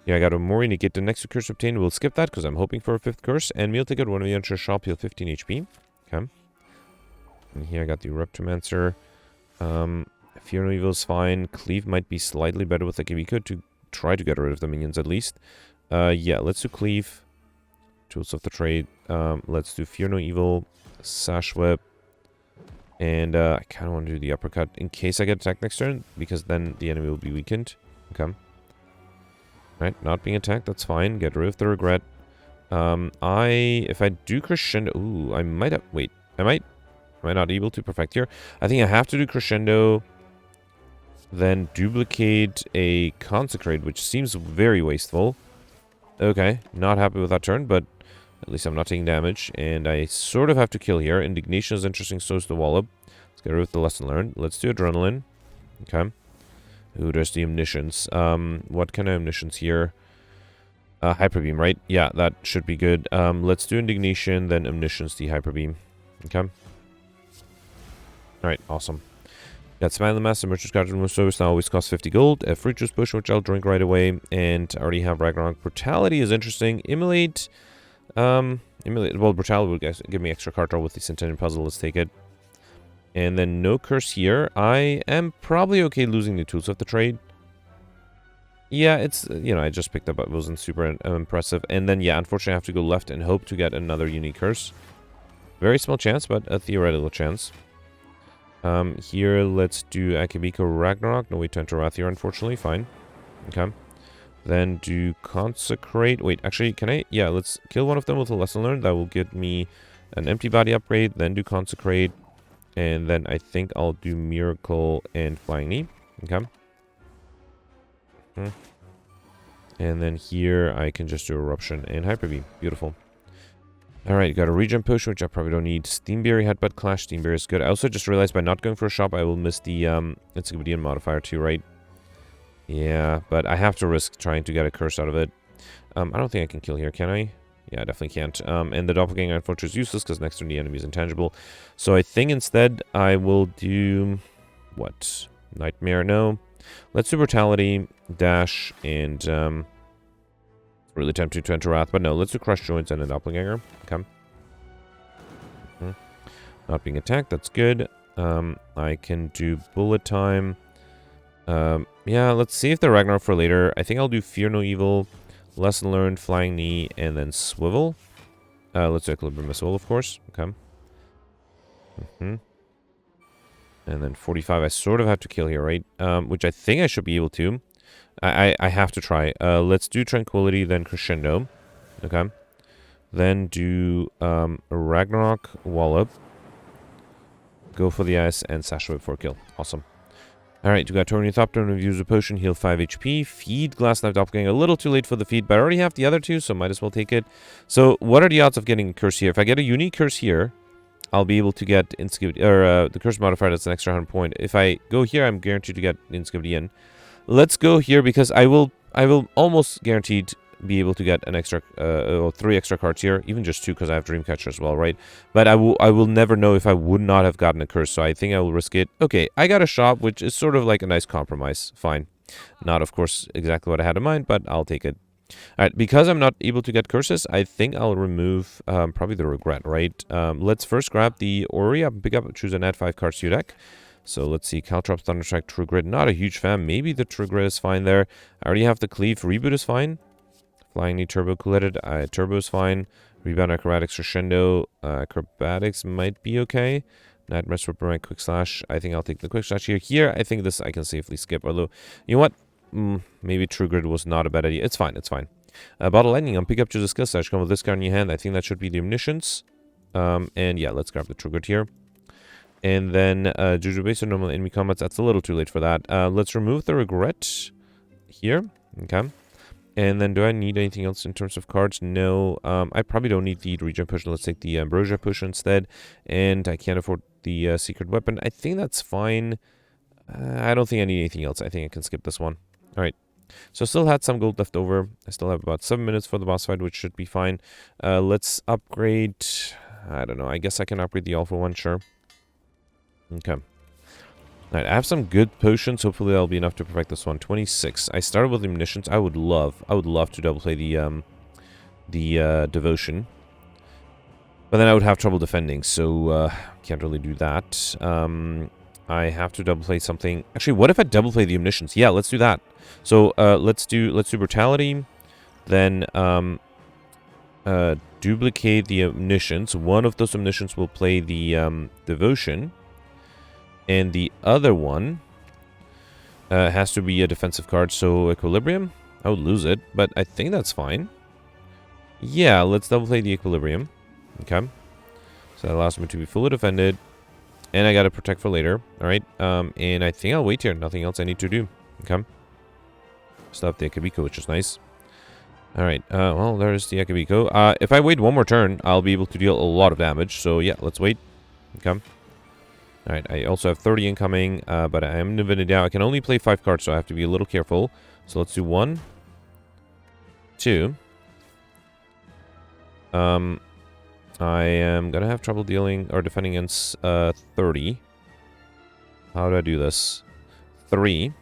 Yeah, I got a Mori, negate the next curse obtained. We'll skip that, because I'm hoping for a 5th curse. And meal ticket, one of the enter shop, heal 15 HP. Okay. And here I got the Reptomancer. Fear No Evil is fine. Cleave might be slightly better with the Ekabiko to try to get rid of the minions at least. Yeah, let's do Cleave. Tools of the Trade. Let's do Fear No Evil. Sash Whip. And I kind of want to do the Uppercut in case I get attacked next turn, because then the enemy will be weakened. Okay. Right, not being attacked, that's fine. Get rid of the Regret. If I do Crescendo... Ooh, I might have... Wait, Am I not able to perfect here? I think I have to do Crescendo, then duplicate a Consecrate, which seems very wasteful. Okay, not happy with that turn, but At least I'm not taking damage. And I sort of have to kill here. Indignation is interesting, so is the Wallop. Let's get rid of the lesson learned. Let's do Adrenaline. Okay. Ooh, there's the Omniscience. What kind of Omniscience here? Hyper Beam, right? Yeah, that should be good. Let's do Indignation, then Omniscience, the Hyper Beam. Okay. Alright, awesome. Got Smile the Master, Merchant's Card Room Service now always costs 50 gold. A Fruit Juice Potion, which I'll drink right away. And I already have Ragnarok. Brutality is interesting. Immolate. Well, Brutality would give me extra card draw with the Centennial Puzzle. Let's take it. And then no curse here. I am probably okay losing the Tools of the Trade. Yeah, it's, you know, I just picked up. It wasn't super impressive. And then, yeah, unfortunately I have to go left and hope to get another unique curse. Very small chance, but a theoretical chance. Here, let's do Akabiko Ragnarok. No way to enter Wrath here, unfortunately. Fine. Okay. Then do Consecrate. Wait, actually, can I? Yeah, let's kill one of them with a Lesson Learned. That will give me an Empty Body upgrade. Then do Consecrate. And then I think I'll do Miracle and Flying Knee. Okay. And then here, I can just do Eruption and Hyper Beam. Beautiful. Alright, got a Regen Potion, which I probably don't need. Steamberry, Headbutt Clash. Steamberry is good. I also just realized by not going for a shop, I will miss the Encyclopedian modifier too, right? Yeah, but I have to risk trying to get a curse out of it. I don't think I can kill here, can I? Yeah, I definitely can't. And the Doppelganger, unfortunately, is useless because next to the enemy is intangible. So I think instead I will do... What? Nightmare? No. Let's do Brutality, Dash, and... really tempted to enter Wrath, but no, let's do Crush Joints and a Doppelganger. Okay. Not being attacked, that's good. I can do Bullet Time. Yeah, let's save the Ragnarok for later. I think I'll do Fear No Evil, Lesson Learned, Flying Knee, and then Swivel. Let's do Equilibrium Missile, of course. Okay. And then 45, I sort of have to kill here, right? Which I think I should be able to. I have to try. Let's do Tranquility, then Crescendo. Okay. Then do Ragnarok, Wallop. Go for the Ice, and Sasha Whip for a kill. Awesome. Alright, we got Tornithopter, use a potion, heal 5 HP. Feed Glass Knife Doppelganger. A little too late for the feed, but I already have the other two, so might as well take it. So, what are the odds of getting a curse here? If I get a unique curse here, I'll be able to get the curse modifier, that's an extra 100 point. If I go here, I'm guaranteed to get Inscription. Let's go here because I will almost guaranteed be able to get an extra 3 extra cards here, even just 2 because I have Dreamcatcher as well, right? But I will never know if I would not have gotten a curse, so I think I will risk it. Okay, I got a shop, which is sort of like a nice compromise. Fine. Not, of course, exactly what I had in mind, but I'll take it. Alright, because I'm not able to get curses, I think I'll remove probably the Regret, right? Let's first grab the Ori up and pick up, choose an add 5 cards to your deck. So let's see, Caltrops, Thunderstrike, True Grit. Not a huge fan. Maybe the True Grit is fine there. I already have the Cleave. Reboot is fine. Flying Knee, Turbo, Collated. Turbo is fine. Rebound, Acrobatics, Crescendo. Acrobatics might be okay. Nightmare, Superman, Quick Slash. I think I'll take the Quick Slash here. Here, I think this I can safely skip. Although, you know what? Maybe True Grit was not a bad idea. It's fine, it's fine. Bottle Lightning, on pick up, choose a skill slash. Come with this card in your hand. I think that should be the Omniscience. And yeah, let's grab the True Grit here. And then Juju Base or normal enemy combats, that's a little too late for that. Let's remove the Regret here. Okay. And then do I need anything else in terms of cards? No. I probably don't need the Regen Potion. Let's take the Ambrosia Potion instead. And I can't afford the Secret Weapon. I think that's fine. I don't think I need anything else. I think I can skip this one. Alright. So still had some gold left over. I still have about 7 minutes for the boss fight, which should be fine. Let's upgrade... I don't know. I guess I can upgrade the Alpha one, sure. Okay. Alright, I have some good potions. Hopefully that'll be enough to perfect this one. 26. I started with Omniscience. I would love to double play the Devotion. But then I would have trouble defending, so can't really do that. I have to double play something. Actually, what if I double play the Omniscience? Yeah, let's do that. So let's do Brutality. Then duplicate the Omniscience. One of those Omniscience will play the Devotion. And the other one has to be a defensive card, so Equilibrium. I would lose it, but I think that's fine. Yeah, let's double play the Equilibrium. Okay. So that allows me to be fully defended. And I gotta protect for later. Alright. And I think I'll wait here. Nothing else I need to do. Okay. Still have the Akabiko, which is nice. Alright, well, there's the Akabiko. If I wait one more turn, I'll be able to deal a lot of damage. So, yeah, let's wait. Okay. Alright, I also have 30 incoming, but I am Divinity now. I can only play 5 cards, so I have to be a little careful. So, let's do 1, 2. I am gonna have trouble dealing or defending against 30. How do I do this? 3.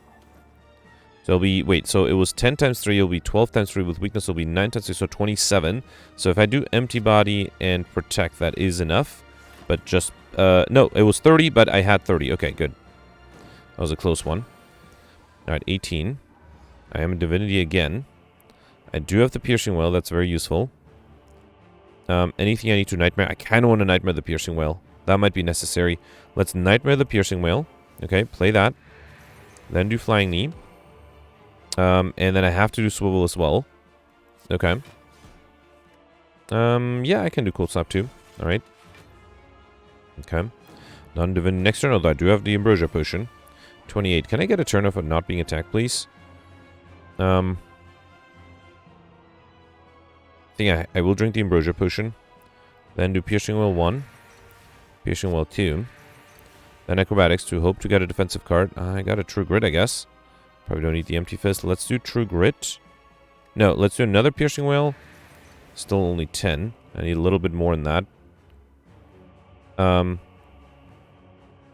So it'll be, wait, so it was 10 times 3, it'll be 12 times 3 with weakness, it'll be 9 times 3, so 27. So if I do empty body and protect, that is enough. But just, no, it was 30, but I had 30. Okay, good. That was a close one. Alright, 18. I am a divinity again. I do have the piercing whale, that's very useful. Anything I need to nightmare? I kind of want to nightmare the piercing whale. That might be necessary. Let's nightmare the piercing whale. Okay, play that. Then do flying knee. And then I have to do swivel as well. Okay. Yeah, I can do cold snap too. Alright. Okay. Non-divine next turn, although I do have the ambrosia potion. 28. Can I get a turn off of not being attacked, please? I think I will drink the ambrosia potion. Then do piercing whale 1. Piercing whale 2. Then acrobatics to hope to get a defensive card. I got a true grit, I guess. Probably don't need the empty fist. Let's do true grit. No, let's do another piercing whale. Still only 10. I need a little bit more than that. I don't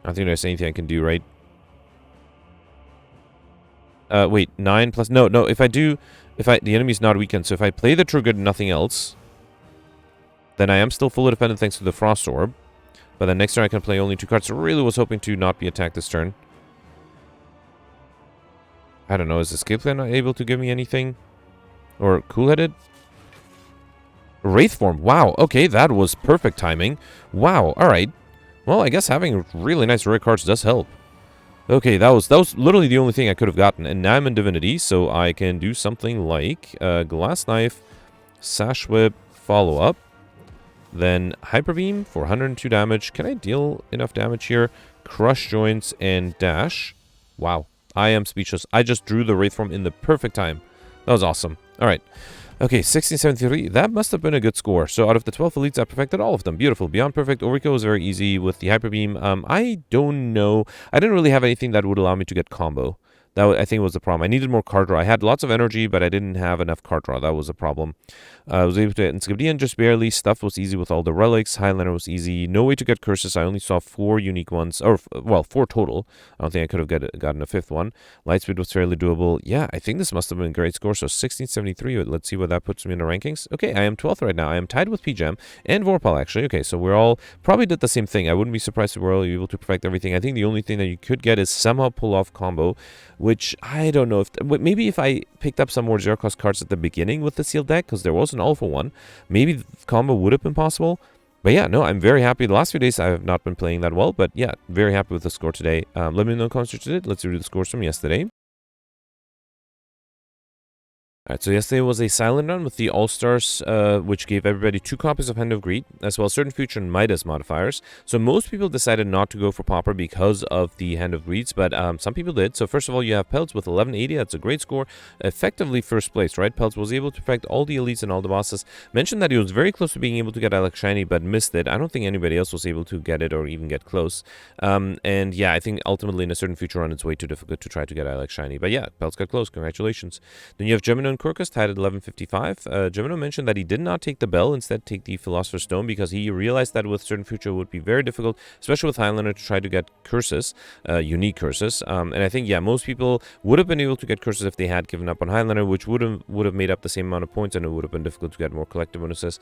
think there's anything I can do, right? Wait, 9 plus... No, if I do... the enemy's not weakened, so if I play the true grit and nothing else, then I am still fully defended thanks to the Frost Orb. But then next turn I can play only 2 cards. So really was hoping to not be attacked this turn. I don't know, is Escape Plan not able to give me anything? Or Cool-Headed? Wraith Form, wow, okay, that was perfect timing. Wow, alright. Well, I guess having really nice rare cards does help. Okay, that was literally the only thing I could have gotten. And now I'm in Divinity, so I can do something like Glass Knife, Sash Whip, Follow Up. Then Hyper Beam for 102 damage. Can I deal enough damage here? Crush Joints and Dash. Wow. I am speechless. I just drew the Wraith Form in the perfect time. That was awesome. Alright. Okay, 1673. That must have been a good score. So out of the 12 elites, I perfected all of them. Beautiful. Beyond perfect. Orico was very easy with the Hyper Beam. I don't know. I didn't really have anything that would allow me to get combo. That I think was the problem. I needed more card draw. I had lots of energy, but I didn't have enough card draw. That was a problem. I was able to get Encyclopedia just barely. Stuff was easy with all the relics. Highlander was easy. No way to get curses. I only saw 4 unique ones. Or, well, 4 total. I don't think I could have gotten a 5th one. Lightspeed was fairly doable. Yeah, I think this must have been a great score. So 1673. Let's see where that puts me in the rankings. Okay, I am 12th right now. I am tied with PGem and Vorpal, actually. Okay, so we're all probably did the same thing. I wouldn't be surprised if we're all able to perfect everything. I think the only thing that you could get is somehow pull off combo, which I don't know if... Maybe if I picked up some more zero-cost cards at the beginning with the sealed deck, because there was an alpha one, maybe the combo would have been possible. But yeah, no, I'm very happy. The last few days I have not been playing that well, but yeah, very happy with the score today. Let me know in the comments what you did. Let's review the scores from yesterday. Alright, so yesterday was a silent run with the All-Stars, which gave everybody 2 copies of Hand of Greed, as well as certain future and Midas modifiers. So most people decided not to go for Pauper because of the Hand of Greeds, but some people did. So first of all, you have Peltz with 1180, that's a great score. Effectively first place, right? Peltz was able to perfect all the elites and all the bosses. Mentioned that he was very close to being able to get Alex Shiny, but missed it. I don't think anybody else was able to get it or even get close. And yeah, I think ultimately in a certain future run, it's way too difficult to try to get Alex Shiny. But yeah, Peltz got close, congratulations. Then you have Gemino and Corcus tied at 1155. Gemino mentioned that he did not take the bell, instead take the Philosopher's Stone, because he realized that with certain future it would be very difficult, especially with Highlander, to try to get curses, unique curses. And I think, yeah, most people would have been able to get curses if they had given up on Highlander, which would have made up the same amount of points, and it would have been difficult to get more collective bonuses.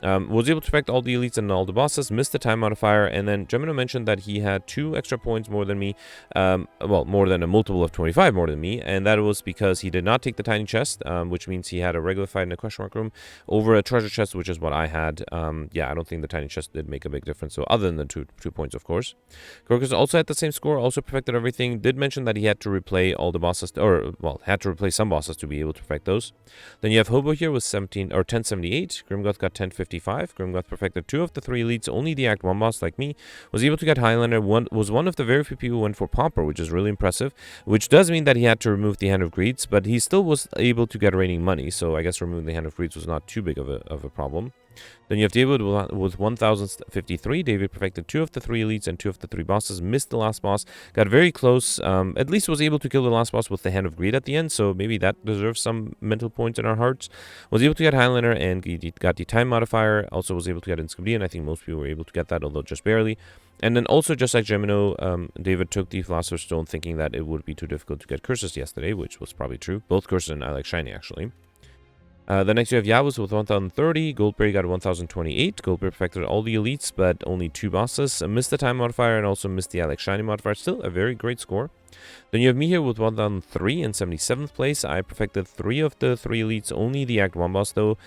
Was able to perfect all the elites and all the bosses, missed the time modifier, and then Gemino mentioned that he had 2 extra points more than me, well, more than a multiple of 25 more than me, and that was because he did not take the tiny chest, which means he had a regular fight in a question mark room, over a treasure chest, which is what I had. Yeah, I don't think the tiny chest did make a big difference, so other than the two points, of course. Crocus also had the same score, also perfected everything, did mention that he had to replay all the bosses, or, well, had to replay some bosses to be able to perfect those. Then you have Hobo here with 1078, Grimgoth got 1050, 955. Grimgoth perfected 2 of the 3 elites. Only the Act 1 boss, like me, was able to get Highlander. Was one of the very few people who went for Pauper, which is really impressive. Which does mean that he had to remove the Hand of Greeds, but he still was able to get raining money. So I guess removing the Hand of Greeds was not too big of a problem. Then you have David with 1053. David perfected 2 of the 3 elites and 2 of the 3 bosses. Missed the last boss. Got very close. At least was able to kill the last boss with the Hand of Greed at the end. So maybe that deserves some mental points in our hearts. Was able to get Highlander and got the time modifier. Also was able to get Inscription. I think most people were able to get that, although just barely. And then also, just like Gemino, David took the Philosopher's Stone thinking that it would be too difficult to get curses yesterday, which was probably true. Both curses and I like Shiny, actually. The next you have Yavuz with 1030. Goldberry got 1028. Goldberry perfected all the elites, but only 2 bosses. Missed the time modifier and also missed the Alex Shiny modifier. Still a very great score. Then you have me here with 1003 in 77th place. I perfected 3 of the 3 elites, only the Act 1 boss though.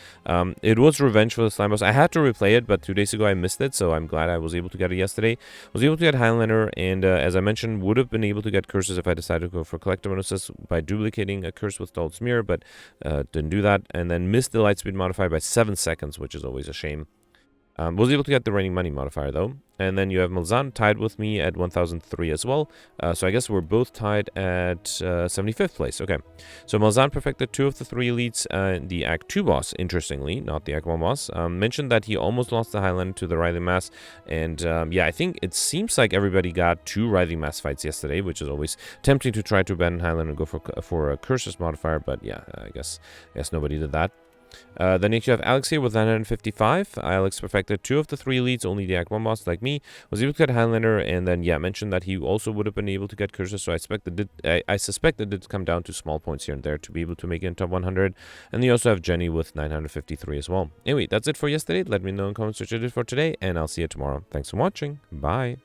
It was revenge for the slime boss. I had to replay it, but 2 days ago I missed it, so I'm glad I was able to get it yesterday. Was able to get Highlander, and as I mentioned, would have been able to get curses if I decided to go for Collective Bonuses by duplicating a curse with Dulled Smear, but didn't do that, and then missed the Lightspeed modifier by 7 seconds, which is always a shame. Was able to get the Raining Money modifier though. And then you have Malzahn tied with me at 1003 as well. So I guess we're both tied at 75th place. Okay. So Malzahn perfected 2 of the 3 elites. The Act 2 boss, interestingly, not the Act 1 boss, mentioned that he almost lost the Highland to the Writhing Mass. And yeah, I think it seems like everybody got 2 Writhing Mass fights yesterday, which is always tempting to try to abandon Highland and go for a Curses modifier. But yeah, I guess nobody did that. Then next you have Alex here with 955. Alex perfected 2 of the 3 elites, only the Act 1 boss, like me. Was able to get Highlander, and then, yeah, mentioned that he also would have been able to get curses, so I suspect it did come down to small points here and there to be able to make it in top 100. And then you also have Jenny with 953 as well. Anyway, that's it for yesterday. Let me know in the comments what you did for today, and I'll see you tomorrow. Thanks for watching. Bye.